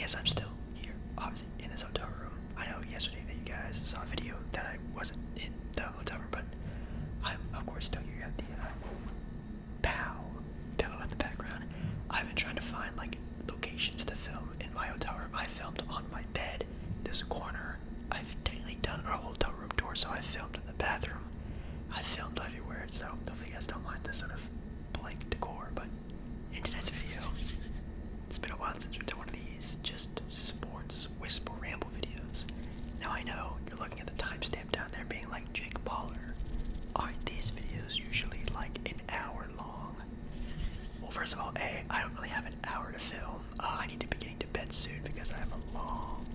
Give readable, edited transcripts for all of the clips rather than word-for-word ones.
guess I'm still here, obviously, in this hotel room. I know yesterday that you guys saw a video that I wasn't in the hotel room, but I'm, of course, still here at the pillow in the background. I've been trying to find, like, locations to film in my hotel room. I filmed on my bed, this corner. I've technically done a hotel room tour, so I filmed in the bathroom. I filmed everywhere, so hopefully you guys don't mind this sort of blank decor, but in tonight's video, it's been a while since we've done one of these just sports whisper ramble videos. Now I know you're looking at the timestamp down there being like, Jake Baller, aren't these videos usually like an hour long? Well, first of all, I don't really have an hour to film. I need to be getting to bed soon because I have a long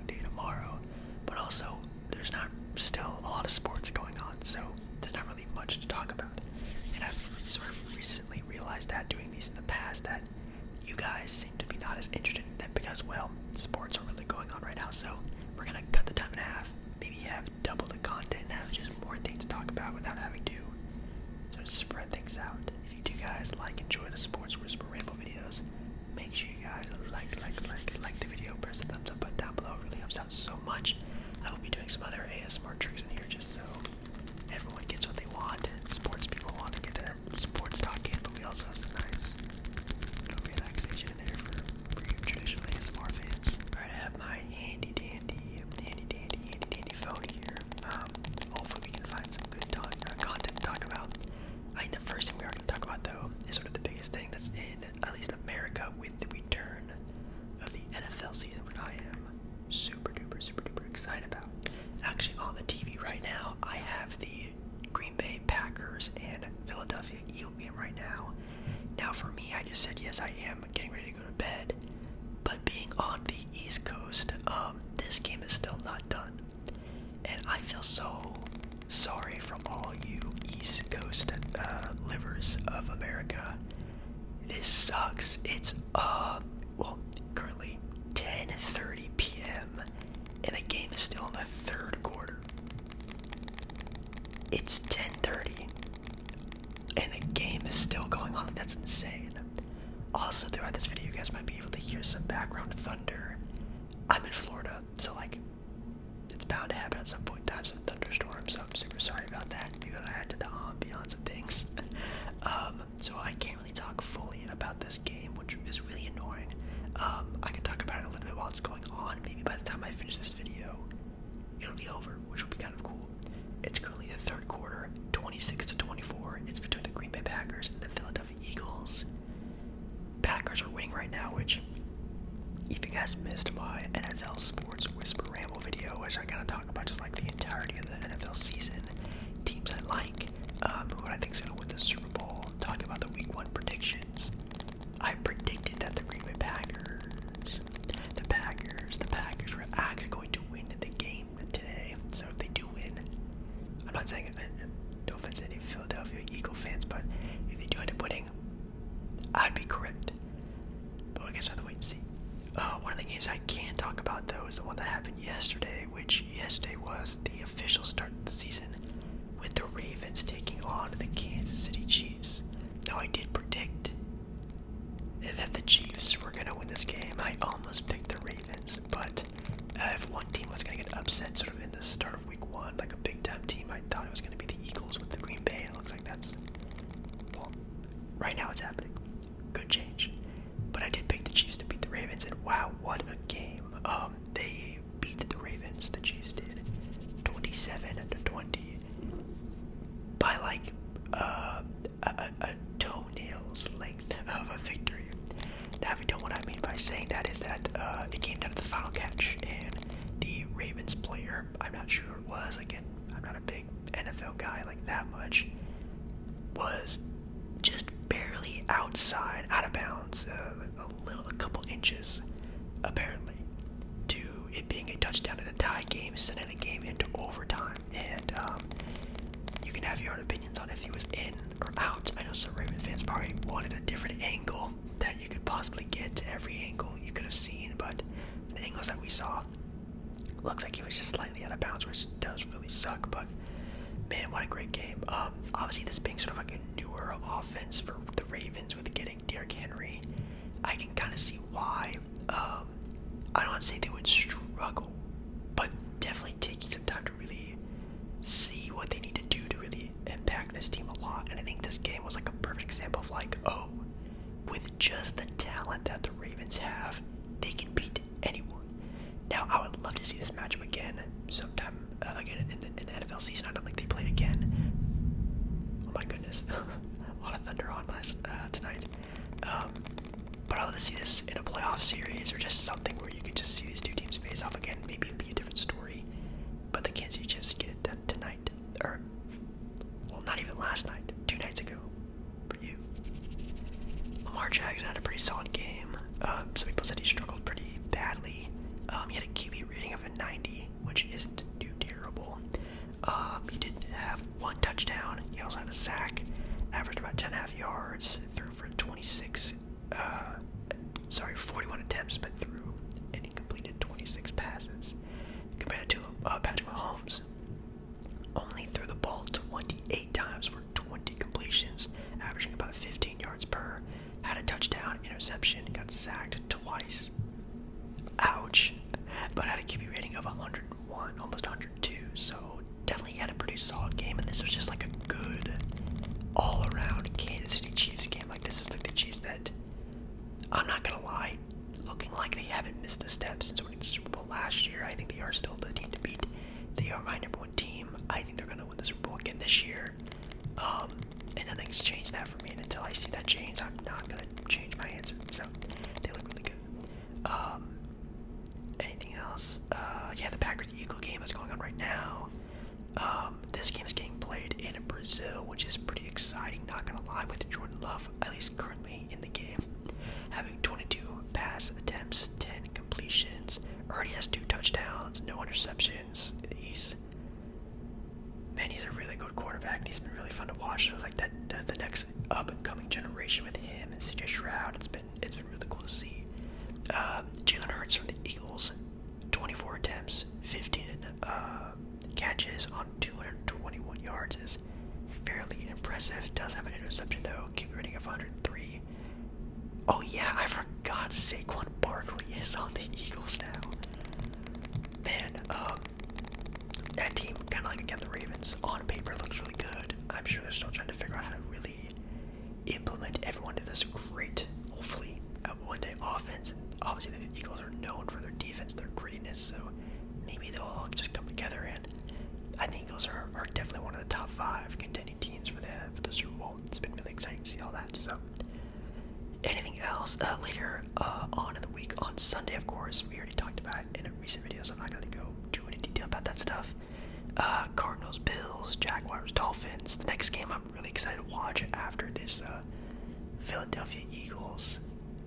day tomorrow. But also, there's not still a lot of sports going on, so there's not really much to talk about. And I've sort of recently realized that doing these in the past that you guys seem to be not as interested in them because, well, sports are really going on right now, so we're gonna cut the time in half, maybe have double the content and have just more things to talk about without having to sort of spread things out. If you do guys enjoy the sports whisper ramble videos, make sure you guys like the video, press the thumbs up button down below, it really helps out so much. I will be doing some other ASMR tricks in here just so everyone gets what they want. Sports people want to get that sports talk in, but we also have some nice little relaxation in there for you traditional ASMR fans. Alright, I have my handy dandy phone here. Hopefully we can find some good content to talk about. I think the first thing we are going to talk about though is sort of the biggest thing that's in at least America with the return of the NFL season, which I am super duper excited about. Actually, on the TV right now, I have the Green Bay Packers and Philadelphia Eagles game right now. Now, for me, I just said yes, I am getting ready to go to bed. But being on the East Coast, this game is still not done, and I feel so sorry for all you East Coast livers of America. This sucks. It's currently 10:30 p.m. and the game is still in the third quarter. It's 10:30 and the game is still going on. That's insane. Also, throughout this video, you guys might be able to hear some background thunder. I'm in Florida, so it's bound to happen at some point in time, some thunderstorms, so I'm super sorry about that. Maybe I had to the ambiance of things. So I can't really talk fully about this game, which is really annoying. I can talk about it a little bit while it's going on. Maybe by the time I finish this video, it'll be over, which will be kind of cool. It's currently the third quarter, 26-24. It's between the Green Bay Packers and the Philadelphia Eagles. Packers are winning right now, which, if you guys missed my NFL Sports Whisper Ramble video, which I kind of talk about just like the entirety of the NFL season, teams I like, who I think is going to win the Super Bowl, talking about the Week 1 predictions, I predicted that the Green Bay Packers were actually going to win the game today. So if they do win, I'm not saying, no offense to any Philadelphia Eagle fans, but if they do end up winning, I'd be correct. But I guess we'll have to wait and see. One of the games I can talk about though is the one that happened yesterday, which yesterday was the official start of the season with the Ravens taking on the Kansas City Chiefs. Now I did predict that the Chiefs were going to win this game. I almost picked the Ravens, but if one team was going to get upset sort of in the start of week 1, like a big time team, I thought it was going to be the Eagles with the Green Bay, and it looks like that's, well, right now it's happening. Good change. But I did pick the Chiefs to beat the Ravens, and wow, what a game. They beat the Ravens, the Chiefs did, 27-20 by like a toenail's length of a victory. Now, if you don't know what I mean by saying that is that it came down to the final catch, and the Ravens player, I'm not sure who it was, again, I'm not a big NFL guy like that much, was just barely outside, out of bounds, a couple inches, apparently, to it being a touchdown in a tie game, sending the game into overtime. And you can have your own opinions on if he was in or out. I know some Raven fans probably wanted a different angle that you could possibly get to every angle you could have seen, but the angles that we saw looks like he was just slightly out of bounds, which does really suck. But man, what a great game. Obviously this being sort of like a newer offense for the Ravens with getting Derrick Henry, I can kind of see why. I don't want to say they would struggle, but definitely taking some time to really see what they need to do to really impact this team a lot. And I think this game was like a perfect example of like, oh, with just the talent that the Ravens have, they can beat anyone. Now, I would love to see this matchup again sometime again in the NFL season. I don't think they play again. Oh my goodness, a lot of thunder on tonight. But I'd love to see this in a playoff series or just something where you could just see these two teams face off again. Maybe it'd be a different story. But the Kansas City Chiefs get it done tonight, or well, not even last night, 2 nights ago. For you, Lamar Jackson had a pretty solid game. Some people said he struggled pretty badly. He had a QB rating of a 90, which isn't too terrible. He did have 1 touchdown. He also had a sack, averaged about 10.5 yards, threw for 41 attempts, but threw and he completed 26 passes. Compared to Patrick Mahomes, only threw the ball 28 times for 20 completions, averaging about 15 yards per. Had a touchdown, interception, got sacked twice. Ouch. But had a QB rating of 101, almost 102. So definitely had a pretty solid game, and this was just like a good all-around Kansas City Chiefs game. Like, this is like the Chiefs that, I'm not gonna lie, looking like they haven't missed a step since winning the Super Bowl last year. I think they are still the team to beat. They are my number 1 team. I think they're gonna win the Super Bowl again this year. And nothing's changed that for me, and until I see that change, I'm not gonna change my answer. So they look really good. Anything else? Yeah, the Packers-Eagle game is going on right now. This game is getting played in Brazil, which is pretty exciting, not gonna lie, with Jordan Love, at least currently in the game, having 22 pass attempts, 10 completions, already has 2 touchdowns, no interceptions. He's a really good quarterback, and he's been really fun to watch. So like that, the next up and coming generation with him and CJ Stroud, it's been really cool to see. Jalen Hurts from the Eagles, 24 attempts, 15 catches on 221 yards is fairly impressive. Does have an interception though, QB rating of 103. Oh yeah, I forgot Saquon Barkley is on the Eagles now. Man, that team, kind of like again the Ravens, on paper looks really good. I'm sure they're still trying to figure out how to really implement everyone to this great, hopefully, one-day offense. And obviously the Eagles are known for their defense, their grittiness, so maybe they'll all just come together. And I think Eagles are definitely one of the top 5 contending teams for the Super Bowl. It's been really exciting to see all that. So anything else later on in the week, on Sunday, of course, we already talked about it in a recent video, so I'm not going to go too into detail about that stuff. Cardinals, Bills, Jaguars, Dolphins. The next game I'm really excited to watch after this Philadelphia Eagles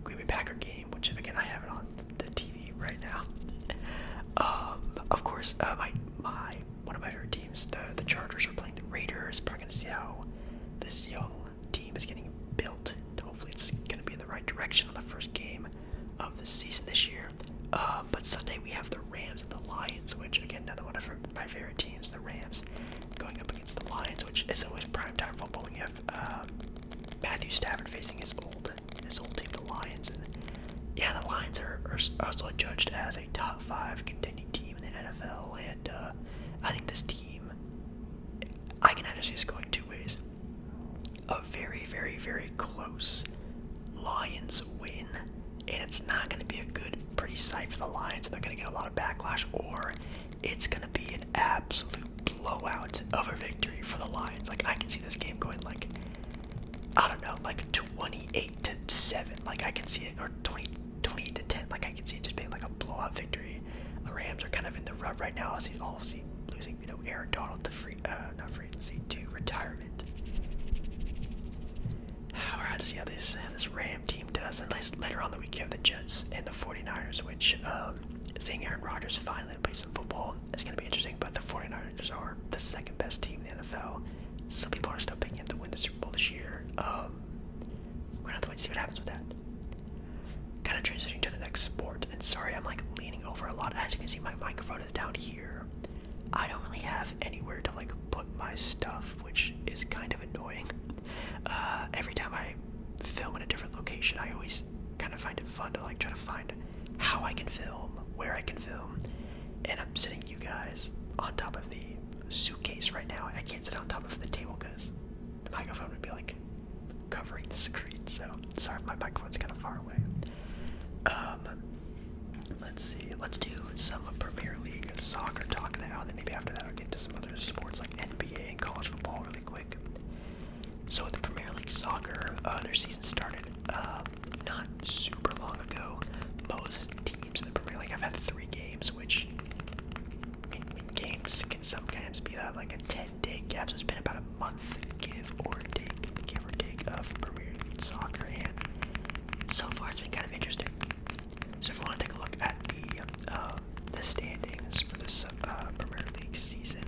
Green Bay Packer game, which again I have it on the TV right now. Of course, one of my favorite teams, the Chargers, are playing the Raiders. Probably gonna see how this young team is getting built, and hopefully it's gonna be in the right direction on the first game of the season this year. But Sunday we have the Rams and the Lions, which again, another one of my favorite teams, the Rams, going up against the Lions, which is always primetime football when you have Matthew Stafford facing his old team, the Lions. And yeah, the Lions are also judged as a top 5 contending team in the NFL, and I think this team, I can either see this going 2 ways. A very, very, very close Lions win, and it's not going to be a good, pretty sight for the Lions, and they're going to get a lot of backlash, or it's going to be an absolute blowout of a victory for the Lions. Like, I can see this game going like, I don't know, like 28-7, like I can see it, or 28-10, like I can see it just being like a blowout victory. The Rams are kind of in the rut right now, obviously losing, Aaron Donald to to retirement. We're going to see how this Ram team does. And later on the week, you have the Jets and the 49ers, which seeing Aaron Rodgers finally play some football is going to be interesting. But the 49ers are the second best team in the NFL. Some people are still picking them to win the Super Bowl this year. We're going to have to wait and see what happens with that. Kind of transitioning to the next sport. And sorry, I'm like leaning over a lot. As you can see, my microphone is down here. I don't really have anywhere to like put my stuff, which is kind of annoying. Every time I film in a different location, I always kind of find it fun to like try to find how I can film, where I can film, and I'm sitting you guys on top of the suitcase right now. I can't sit on top of the table because the microphone would be like covering the screen, so sorry if my microphone's kind of far away. Let's see, let's do some Premier League soccer talk now, and then maybe after that I'll get into some other sports like NBA and college football really quick. So with the Premier League soccer, their season started not super long ago. Most teams in the Premier League have had 3 games, which games can sometimes be like a 10-day gap, so it's been about a month, give or take, of Premier League soccer, and so far it's been kind of interesting. So if you want to take a look at the standings for this Premier League season,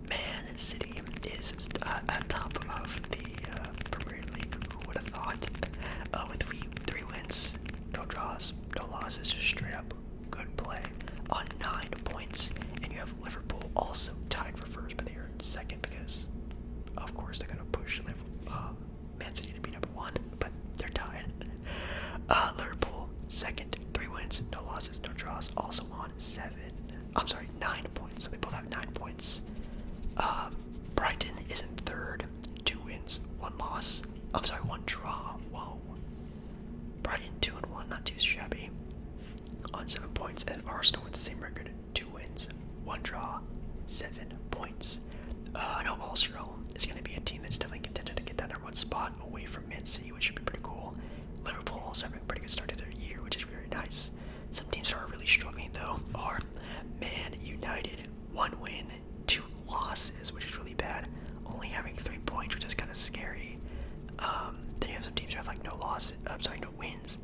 Man City is at top of the Premier League. Who would have thought? With three wins, no draws, no losses, just straight up good play on 9 points. And you have Liverpool also tied for first, but they are in second because, of course, they're going to push Man City to be number 1, but they're tied. Liverpool second, 3 wins, no losses, no draws, also on 9 points. So they both have 9 points. Brighton is in third, 2 wins, 1 loss. 1 draw. Whoa. Brighton 2-1, not too shabby. On 7 points, and Arsenal with the same record, 2 wins, 1 draw, 7 points. I know Arsenal is going to be a team that's definitely contended to get that number 1 spot away from Man City, which should be pretty cool. Liverpool also having a pretty good start to their year, which is very nice. Some teams that are really struggling though are Man United, 1 win, 2 losses, which is really bad. Only having 3 points, which is kind of scary. Then you have some teams who have like no wins,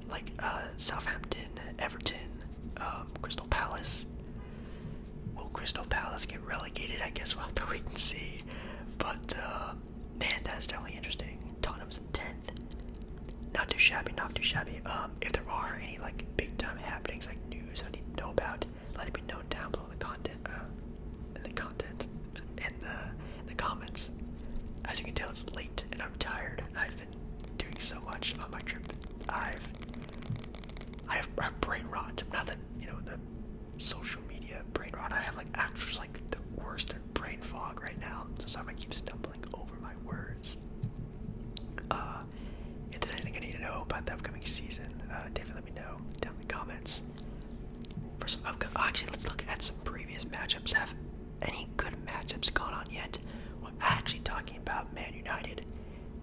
like Southampton, Everton, Crystal Palace. Will Crystal Palace get relegated? I guess we'll have to wait and see. But man, that is definitely interesting. Tottenham's in 10th. Not too shabby. If there are any like big time happenings, like news I need to know about, let it be known down below in the comments. As you can tell, it's late and I'm tired. I've been doing so much on my trip. I have brain rot. Not that, the social media brain rot. I have like actual like the worst brain fog right now. So sorry if I keep stumbling over my words. If there's anything I need to know about the upcoming season, definitely let me know down in the comments. For some actually, let's look at some previous matchups. Have any good matchups gone on yet? We're actually talking about Man United.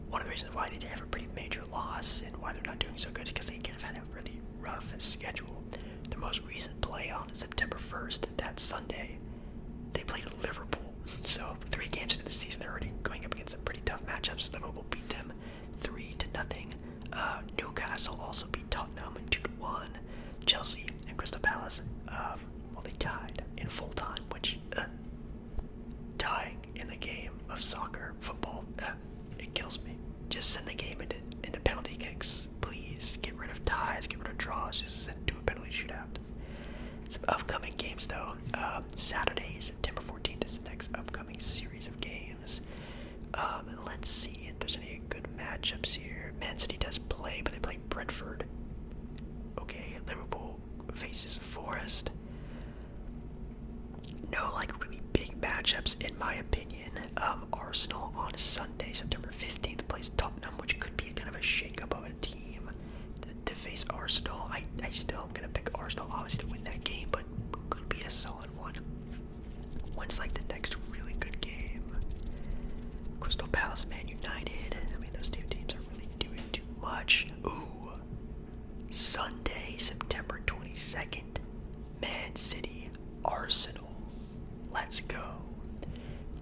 One of the reasons why they did have a pretty major loss and why they're not doing so good is because they kind of had a really rough schedule. Their most recent play on September 1st, that Sunday, they played Liverpool. So 3 games into the season, they're already going up against some pretty tough matchups. Liverpool beat them 3-0. Newcastle also beat Tottenham 2-1. Chelsea and Crystal Palace, they tied in full time, which tying in the game of soccer, football, it kills me. Just send the game into penalty kicks, please. Get rid of ties, get rid of draws, just send it to a penalty shootout. Some upcoming games though. Saturday, September 14th is the next upcoming series of games. Let's see if there's any good matchups here. Man City does play, but they play Brentford. Okay, Liverpool faces Forest. No, like really big matchups in my opinion. Arsenal on Sunday, September 15th plays Tottenham, which could be kind of a shake-up of a team to face Arsenal. I still am gonna pick Arsenal obviously to win that game, but could be a solid one. When's like the next really good game? Crystal Palace, Man United. I mean, those 2 teams are really doing too much. Ooh, Sunday, September 22nd, Man City, Arsenal. Let's go.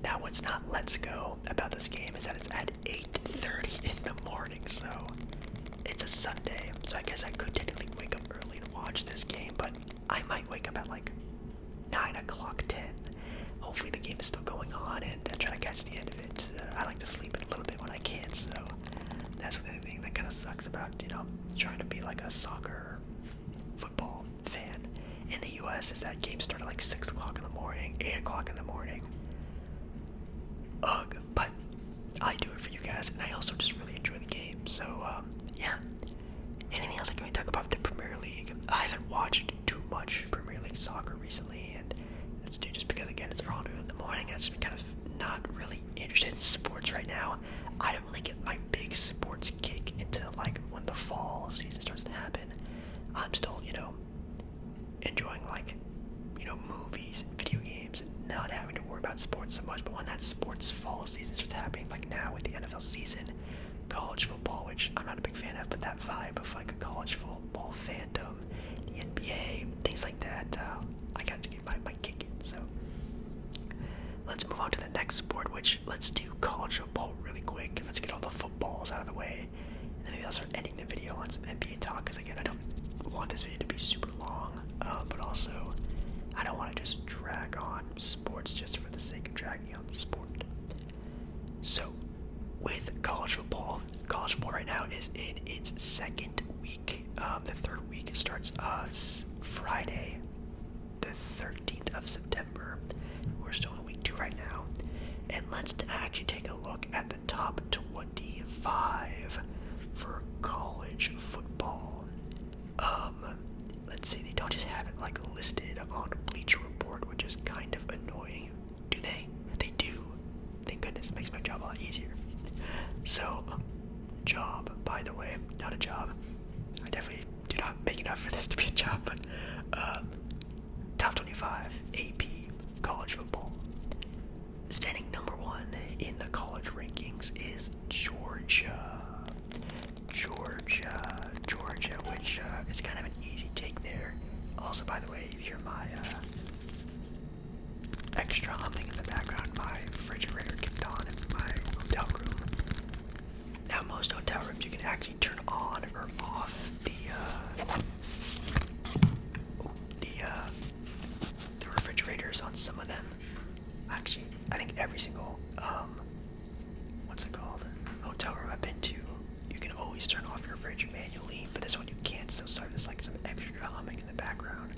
Now, what's not let's go about this game is that it's at 8:30 in the morning, so it's a Sunday. So I guess I could technically wake up early and watch this game, but I might wake up at like 9 o'clock, 10. Hopefully the game is still going on and try to catch the end of it. I like to sleep in a little bit when I can, so that's the thing that kind of sucks about, trying to be like a soccer, football fan in the U.S. is that games start at like 6 o'clock in the morning, 8 o'clock in the morning. Ugh, but I do it for you guys, and I also just really enjoy the game, so, yeah. Anything else I can talk about the Premier League? out to be kind of not really interested in sports right now. I don't really get my big sports kick until like when the fall season starts to happen. I'm still, enjoying like, movies and video games and not having to worry about sports so much. But when that sports fall season starts happening, like now with the NFL season, college football, which I'm not a big fan of, but that vibe of like a college football fandom, the NBA, things like that, I got to get my kick in. So let's move on to the next sport, which let's do college football really quick. Let's get all the footballs out of the way, and then maybe I'll start ending the video on some NBA talk, because again, I don't want this video to be super long, but also I don't want to just drag on sports just for the sake of dragging on the sport. So with college football right now is in its second week. The third week starts Friday, the 13th of September. We're still in week 2 right now. And let's actually take a look at the top 25 for college football. Let's see, they don't just have it like listed on Bleacher Report, which is kind of annoying. Do they? They do. Thank goodness, makes my job a lot easier. So, job, by the way, not a job. I definitely do not make enough for this to be a job, but top 25 AP college football. Standing number 1 in the college rankings is Georgia, which is kind of an easy take there. Also, by the way, if you hear my extra humming in the background, my refrigerator kicked on in my hotel room. Now, most hotel rooms you can actually turn on or off the refrigerators on some of them. Actually, I think every single hotel room I've been to, you can always turn off your fridge manually, but this one you can't. So sorry, there's like some extra humming in the background.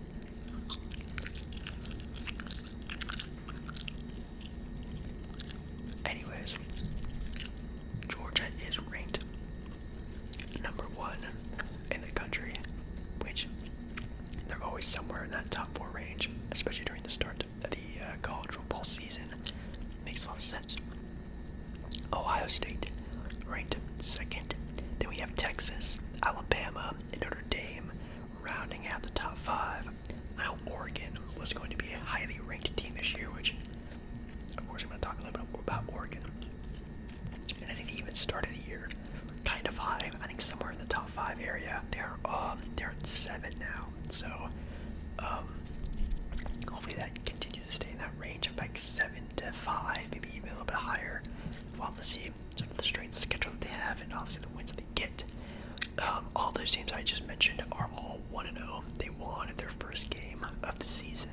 Anyways, Georgia is ranked number 1 in the country, which they're always somewhere in that top 4 range, especially during the start of the college football season. Makes a lot of sense. Ohio State ranked 2nd. Then we have Texas, Alabama, and Notre Dame rounding out the top 5. I know Oregon was going to be a highly ranked team this year, which, of course, I'm going to talk a little bit more about Oregon. And I think they even started the year kind of high. I think somewhere in the top 5 area. They're at 7 now. So hopefully that continues to stay in that range of like 7 to 5, maybe even a little bit higher. We'll have to see sort of the strength of schedule that they have, and obviously the wins that they get. All those teams I just mentioned are all 1-0. They won their first game of the season.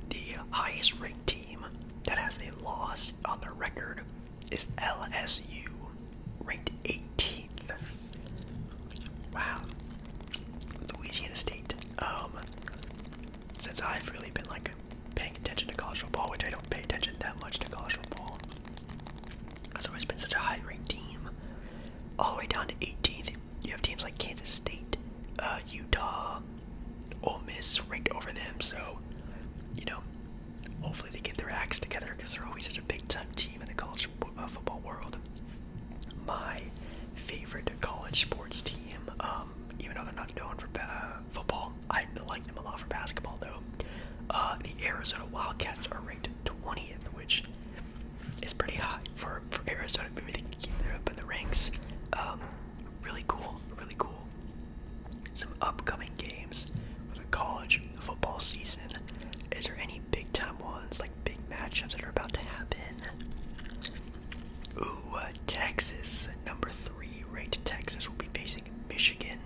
The highest ranked team that has a loss on their record is LSU, ranked 18th. Wow. Louisiana State. Since I've really been like paying attention to college football, which I don't pay attention that much to college football, it's always been such a high ranked team. All the way down to 18th, you have teams like Kansas State, Utah, Ole Miss ranked over them. So, hopefully they get their acts together, because they're always such a big time team in the college football world. My favorite college sports team, even though they're not known for football, I like them a lot for basketball though. The Arizona Wildcats are ranked 20th, which is pretty high for Arizona. Maybe they can keep their up in the ranks. Really cool. Some upcoming games for the college football season. Is there any big time ones, like big matchups that are about to happen? Ooh, Texas, number 3 ranked Texas will be facing Michigan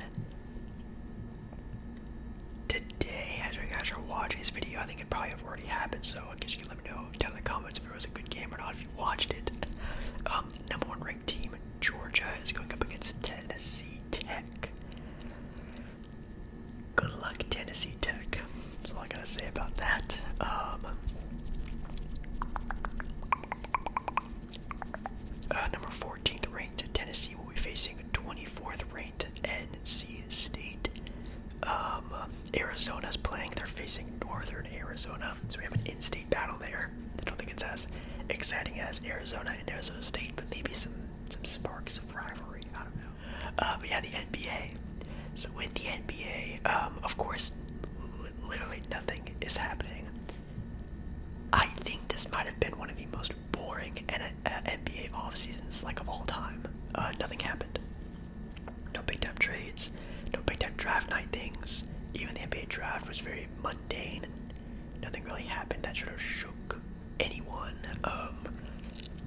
today. As you guys are watching this video, I think it probably have already happened, so I guess you can let me know down in the comments if it was a good game or not, if you watched it. Number 1 ranked team, Georgia, is going up against Tennessee Tech. Good luck, Tennessee Tech. That's all I gotta say about that. Number 14th ranked Tennessee will be facing 24th ranked NC State. Arizona's playing. They're facing Northern Arizona. Arizona. So we have an in-state battle there. I don't think it's as exciting as Arizona and Arizona State, but maybe some sparks of rivalry. I don't know. But yeah, the NBA. So with the NBA, of course, literally nothing is happening. I think this might have been one of the most boring NBA off seasons like of all time. Nothing happened. No big time trades, no big time draft night things. Even the NBA draft was very mundane. Nothing really happened that sort of shook anyone. I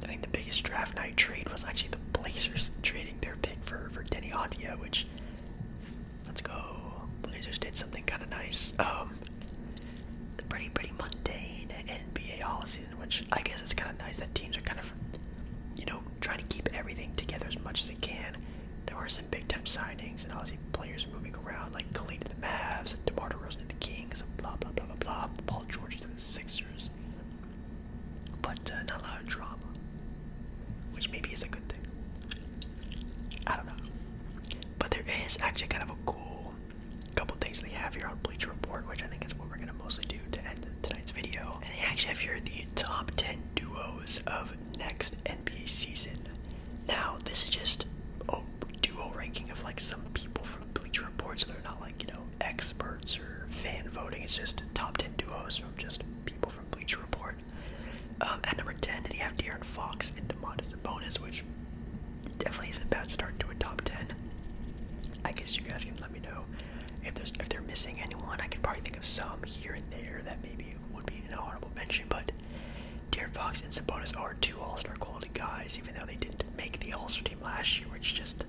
think the biggest draft night trade was actually the Blazers trading their pick for Denny Avdia, which, let's go. Blazers did something kind of nice. The pretty mundane NBA all season, which I guess is kind of nice that teams are kind of, trying to keep everything together as much as they can. There were some big time signings and obviously players moving around, like Clay to the Mavs, DeMar DeRozan to the Kings, blah blah blah blah blah. Paul George to the Sixers, but not a lot of drama, which maybe is a good thing. I don't know, but there is actually kind of a cool couple things they have here on Bleacher Report, which I think is what we're gonna mostly do to end tonight's video. And they actually have here the top 10 duos of next NBA season. Now this is just duo ranking of like some people from Bleacher Report, so they're not like experts or fan voting. It's just top 10 duos from just people from Bleacher Report. At number 10, they have De'Aaron Fox and Domantas Sabonis, which definitely isn't a bad start to a top 10. I guess you guys can let me know if they're missing anyone. I could probably think of some here and there that maybe would be an honorable mention, but De'Aaron Fox and Sabonis are two all-star quality guys, even though they didn't make the all-star team last year, which just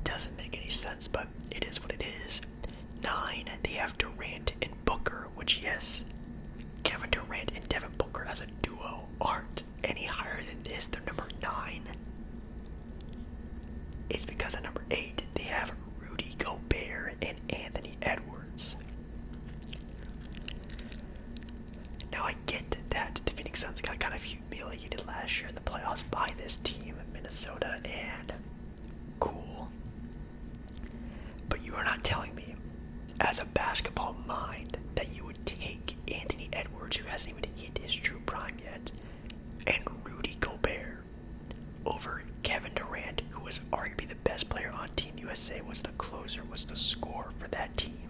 doesn't make any sense, but it is what it is. 9, they have Durant and Booker, which, yes, Kevin Durant and Devin Booker as a duo aren't any higher than this. They're number 9. It's because at number 8, they have Rudy Gobert and Anthony Edwards. Now, I get that the Phoenix Suns got kind of humiliated last year in the playoffs by this team in Minnesota, and cool. But you are not telling me, as a basketball mind, that you would take Anthony Edwards, who hasn't even hit his true prime yet, and Rudy Gobert over Kevin Durant, who was arguably the best player on Team USA, was the closer, was the scorer for that team,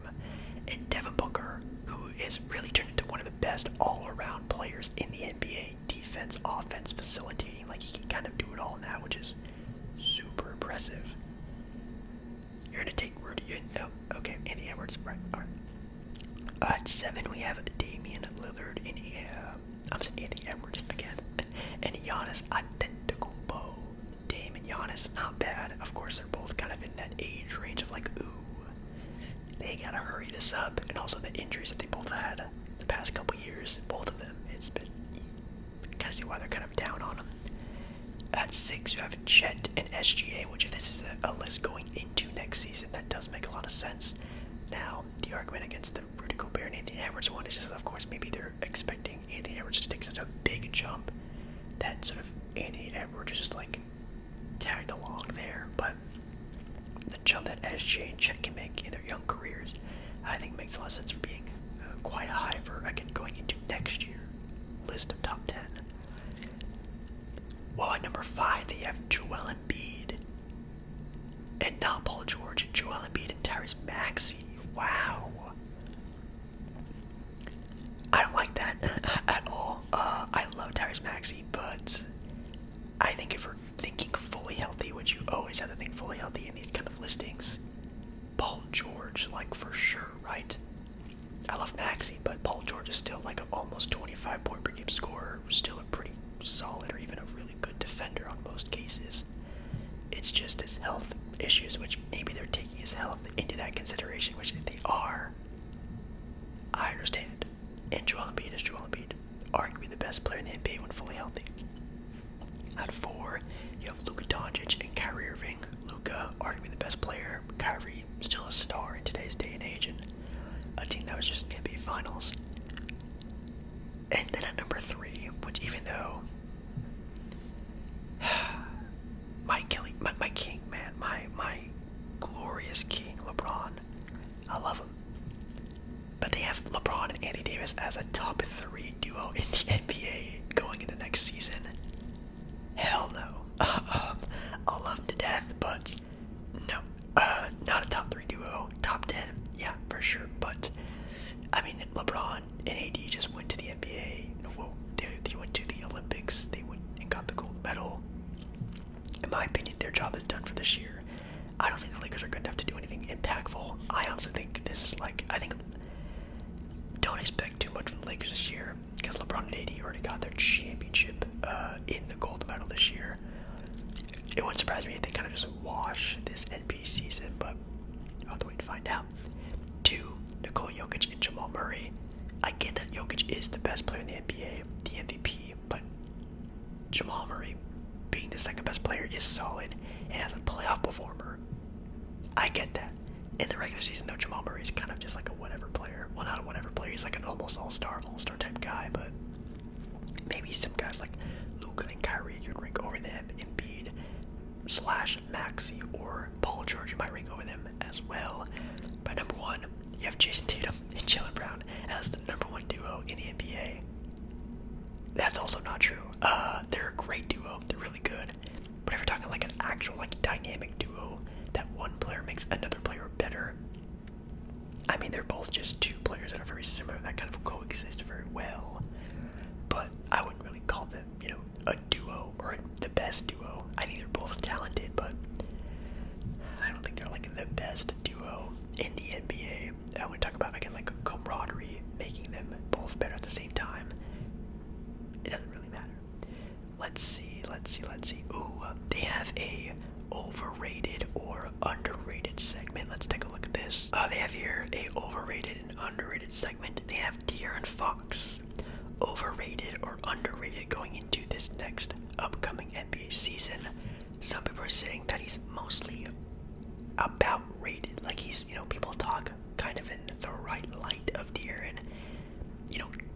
and Devin Booker, who is really turned into one of the best all-around players in the NBA, defense, offense, facilitating. Like, he can kind of do it all now, which is super impressive. You're gonna take Rudy? No, okay, Anthony Edwards, right? All right. At 7, we have Damian Lillard and I'm saying Anthony Edwards again, and Giannis Antetokounmpo. Dame and Giannis, not bad. Of course, they're both kind of in that age range of like, ooh, they gotta hurry this up, and also the injuries that they both had the past couple years, both of them. It's been kind of see why they're kind of down on them. At 6, you have Chet and SGA, which if this is a list going into next season, that does make a lot of sense. Now, the argument against the Rudy Gobert and Anthony Edwards one is just, of course, maybe they're expecting Anthony Edwards to take such a big jump that sort of Anthony Edwards is just like tagged along there. But the jump that SGA and Chet can make in their young careers, I think makes a lot of sense for being quite high for, again, going into next year list of top 10. Well, at number 5, they have Joel Embiid. And not Paul George, Joel Embiid and Tyrese Maxey. Wow. I don't like that at all. I love Tyrese Maxey, but I think if we're thinking fully healthy, which you always have to think fully healthy in these kind of listings, Paul George, like, for sure, right? I love Maxey, but Paul George is still like an almost 25 point per game scorer, still a pretty solid or even a really good defender on most cases. It's just his health issues, which maybe they're taking his health into that consideration, which if they are, I understand. And Joel Embiid is Joel Embiid, arguably the best player in the NBA when fully healthy. At 4, you have Luka Doncic and Kyrie Irving. Luka, arguably the best player. Kyrie, still a star in today's day and age, and a team that was just in the NBA Finals. And then at number 3, which even though my king, man, my glorious king, LeBron, I love him. But they have LeBron and Anthony Davis as a LeBron and AD just went to the NBA. Well, they went to the Olympics. They went and got the gold medal. In my opinion, their job is done for this year. I don't think the Lakers are good enough to do anything impactful. I honestly think this is don't expect too much from the Lakers this year because LeBron and AD already got their championship in the gold medal this year. It wouldn't surprise me if they kind of just wash this NBA season, but I'll have to wait to find out. 2, Nikola Jokic and Jamal Murray. I get that Jokic is the best player in the NBA, the MVP, but Jamal Murray being the second best player is solid, and as a playoff performer, I get that. In the regular season, though, Jamal Murray is kind of just like a whatever player. Well, not a whatever player. He's like an almost all-star type guy, but maybe some guys like Luka and Kyrie could rank over them. Embiid / Maxey or Paul George might rank over them as well. But number 1, you have Jason Tatum and Jaylen Brown as the number 1 duo in the NBA. That's also not true. They're a great duo. They're really good. But if you're talking like an actual dynamic duo that one player makes another player better, I mean, they're both just 2 players that are very similar that kind of coexist very well. But I wouldn't really call them, a duo or the best duo. I think they're both talented, but I don't think they're like the best duo in the NBA. I would talk about again like camaraderie, making them both better at the same time. It doesn't really matter. Let's see. Ooh, they have a overrated or underrated segment. Let's take a look at this. They have here a overrated and underrated segment. They have De'Aaron Fox, overrated or underrated going into this next upcoming NBA season. Some people are saying that he's mostly about rated. Like he's, people talk kind of in the right light of De'Aaron.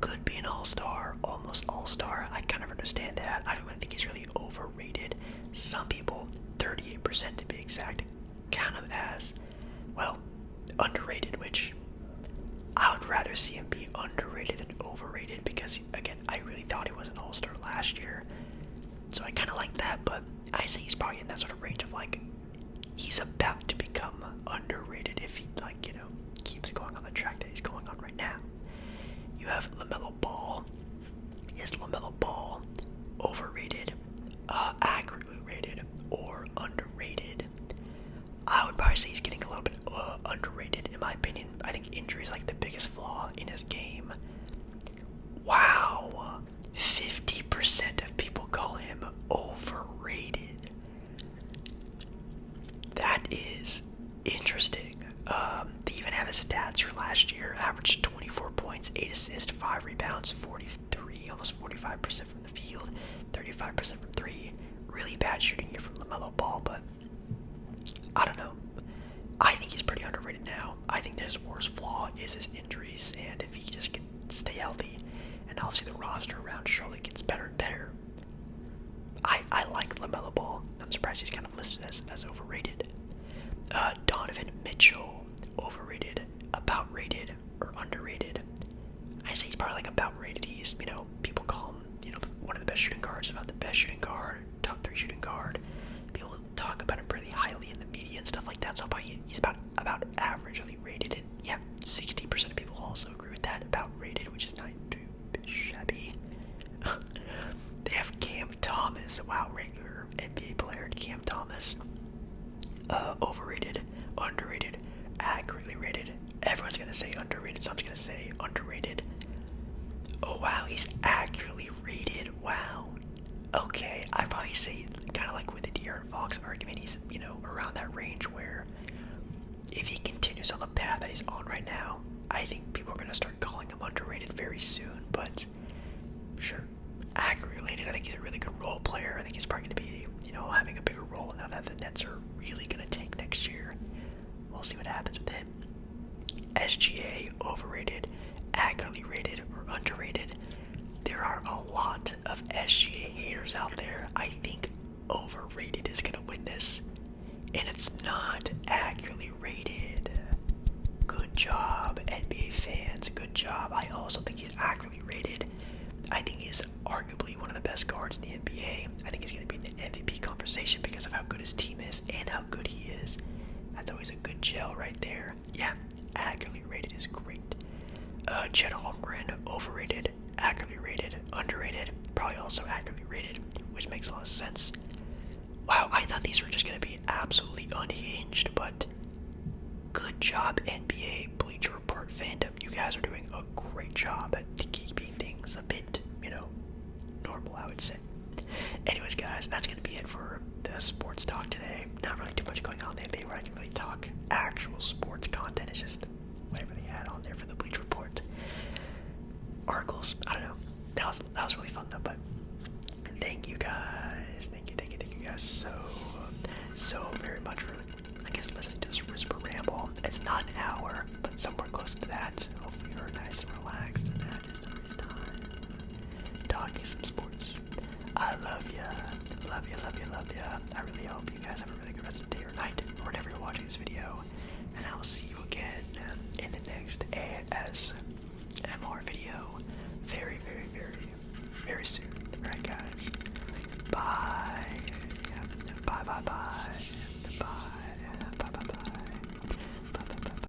Could be an all-star, almost all-star. I kind of understand that. I don't really think he's really overrated. Some people, 38% to be exact, count him as, well, underrated, which I would rather see him be underrated than overrated because, again, I really thought he was an all-star last year. So I kind of like that, but I say he's probably in that sort of range of, he's about to become underrated if he, keeps going on the track that he's going on right now. You have LaMelo Ball. Is LaMelo Ball overrated, accurately rated, or underrated? I would probably say he's getting a little bit underrated in my opinion. I think injury is the biggest flaw in his game. Wow, 50% of people call him overrated. That is interesting. They even have his stats for last year. Averaged 24 points, 8 assists, 5 rebounds, 43, almost 45% from the field, 35% from 3. Really bad shooting here from LaMelo Ball, but I don't know. I think he's pretty underrated now. I think his worst flaw is his injuries, and if he just can stay healthy, and obviously the roster around Charlotte gets better and better, I like LaMelo Ball. I'm surprised he's kind of listed as overrated. Donovan Mitchell, overrated, about rated, or underrated. I say he's probably about rated. He's, people call him, one of the best shooting guards, if not the best shooting guard, top 3 shooting guard. People talk about him pretty highly in the media and stuff like that, so probably he's about averagely rated, and yeah, 60% of people also agree with that, about rated, which is not too shabby. They have Cam Thomas, wow, regular NBA player, Cam Thomas. Overrated, underrated, accurately rated. Everyone's gonna say underrated, so I'm just gonna say underrated. Oh wow, he's accurately rated. Wow. Okay, I'd probably say kind of like with the De'Aaron Fox argument, he's around that range where if he continues on the path that he's on right now, I think people are gonna start calling him underrated very soon. But sure, accurately rated. I think he's a really good role player. I think he's probably gonna be having a bigger role now that the Nets are really going to tank next year. We'll see what happens with him. SGA, overrated, accurately rated, or underrated. There are a lot of SGA haters out there. I think overrated is going to win this, and it's not accurately rated. Good job, NBA fans. Good job. I also think he's accurately rated. I think he's arguably one of the best guards in the NBA. I think he's going to be in the MVP conversation because of how good his team is and how good he is. That's always a good gel right there. Yeah, accurately rated is great. Chet Holmgren, overrated, accurately rated, underrated, probably also accurately rated, which makes a lot of sense. Wow, I thought these were just going to be absolutely unhinged, but good job, NBA Bleacher Report fandom. You guys are doing a great job at keeping things a bit, normal, I would say. Anyways, guys, that's going to be it for the sports talk today. Not really too much going on in the NBA where I can really talk actual sports content. It's just whatever they had on there for the Bleacher Report. Articles, I don't know. That was really fun, though, but thank you guys. Thank you guys so very much for, I guess, listening to this whisper ramble. It's not an hour, but somewhere close to that. Hopefully you're nice and relaxed and had just a nice time talking some sports. I love ya. Love ya. I really hope you guys have a really good rest of the day or night, or whenever you're watching this video. And I'll see you again in the next AS